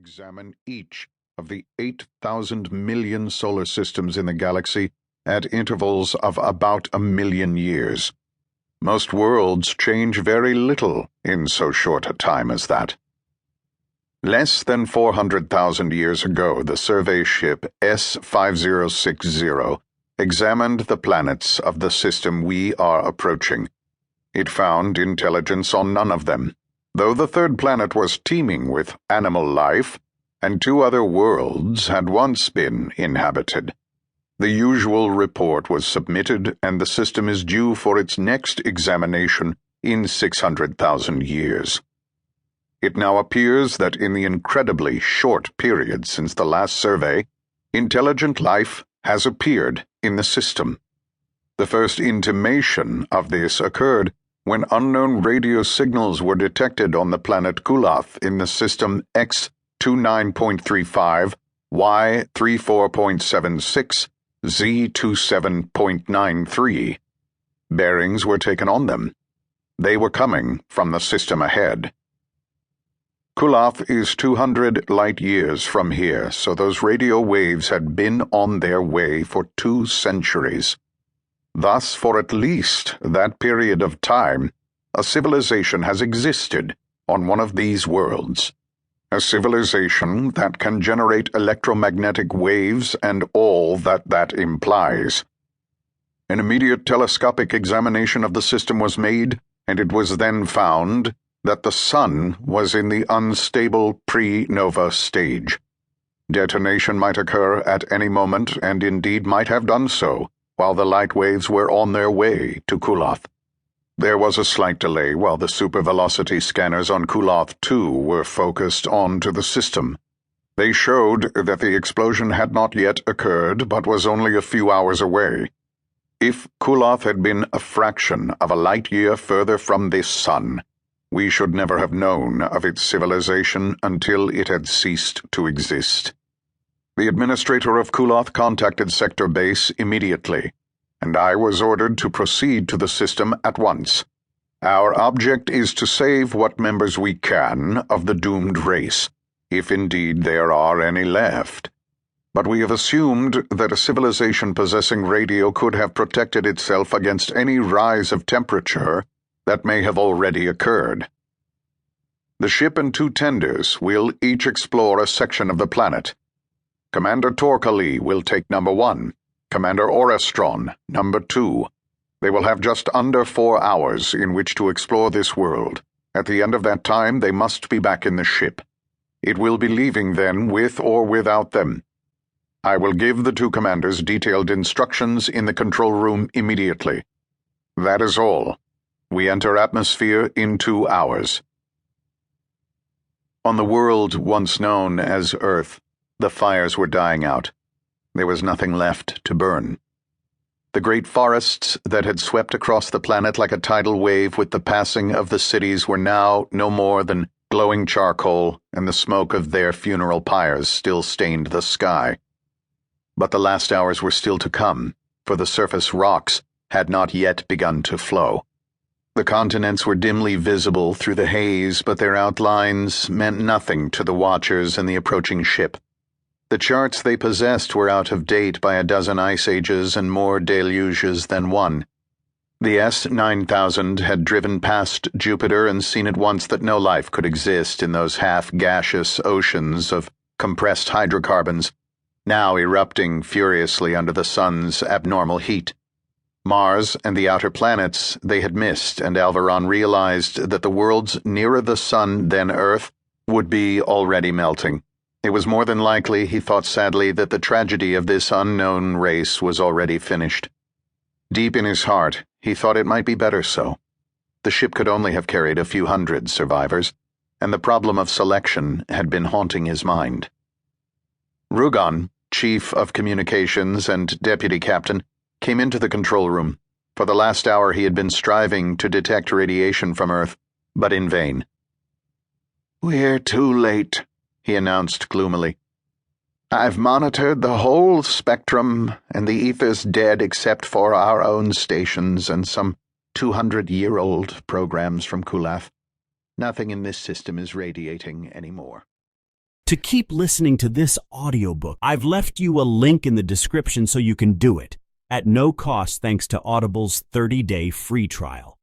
examine each of the 8,000 million solar systems in the galaxy at intervals of about 1,000,000 years. Most worlds change very little in so short a time as that. Less than 400,000 years ago, the survey ship S-5060 examined the planets of the system we are approaching. It found intelligence on none of them, though the third planet was teeming with animal life, and 2 other worlds had once been inhabited. The usual report was submitted, and the system is due for its next examination in 600,000 years. It now appears that in the incredibly short period since the last survey, intelligent life has appeared in the system. The first intimation of this occurred when unknown radio signals were detected on the planet Clarke in the system X29.35, Y34.76, Z27.93. Bearings were taken on them. They were coming from the system ahead. Clarke is 200 light-years from here, so those radio waves had been on their way for 2 centuries. Thus, for at least that period of time, a civilization has existed on one of these worlds. A civilization that can generate electromagnetic waves and all that implies. An immediate telescopic examination of the system was made, and it was then found that the Sun was in the unstable pre-nova stage. Detonation might occur at any moment, and indeed might have done so, while the light waves were on their way to Clarke. There was a slight delay while the supervelocity scanners on Clarke 2 were focused onto the system. They showed that the explosion had not yet occurred, but was only a few hours away. If Clarke had been a fraction of a light-year further from this Sun, we should never have known of its civilization until it had ceased to exist. The administrator of Clarke contacted Sector Base immediately, and I was ordered to proceed to the system at once. Our object is to save what members we can of the doomed race, if indeed there are any left. But we have assumed that a civilization possessing radio could have protected itself against any rise of temperature that may have already occurred. The ship and 2 tenders will each explore a section of the planet. Commander Clarke will take number 1, Commander Orestron number 2. They will have just under 4 hours in which to explore this world. At the end of that time, they must be back in the ship. It will be leaving then with or without them. I will give the 2 commanders detailed instructions in the control room immediately. That is all. We enter atmosphere in 2 hours. On the world once known as Earth, the fires were dying out. There was nothing left to burn. The great forests that had swept across the planet like a tidal wave with the passing of the cities were now no more than glowing charcoal, and the smoke of their funeral pyres still stained the sky. But the last hours were still to come, for the surface rocks had not yet begun to flow. The continents were dimly visible through the haze, but their outlines meant nothing to the watchers in the approaching ship. The charts they possessed were out of date by a dozen ice ages and more deluges than one. The S-9000 had driven past Jupiter and seen at once that no life could exist in those half-gaseous oceans of compressed hydrocarbons, now erupting furiously under the Sun's abnormal heat. Mars and the outer planets they had missed, and Alvaron realized that the worlds nearer the Sun than Earth would be already melting. It was more than likely, he thought sadly, that the tragedy of this unknown race was already finished. Deep in his heart, he thought it might be better so. The ship could only have carried a few hundred survivors, and the problem of selection had been haunting his mind. Rugon, Chief of Communications and Deputy Captain, came into the control room. For the last hour he had been striving to detect radiation from Earth, but in vain. "We're too late," he announced gloomily. "I've monitored the whole spectrum, and the ether's dead except for our own stations and some 200-year-old programs from Clarke. Nothing in this system is radiating anymore." to keep listening to this audiobook. I've left you a link in the description so you can do it, at no cost thanks to Audible's 30-day free trial.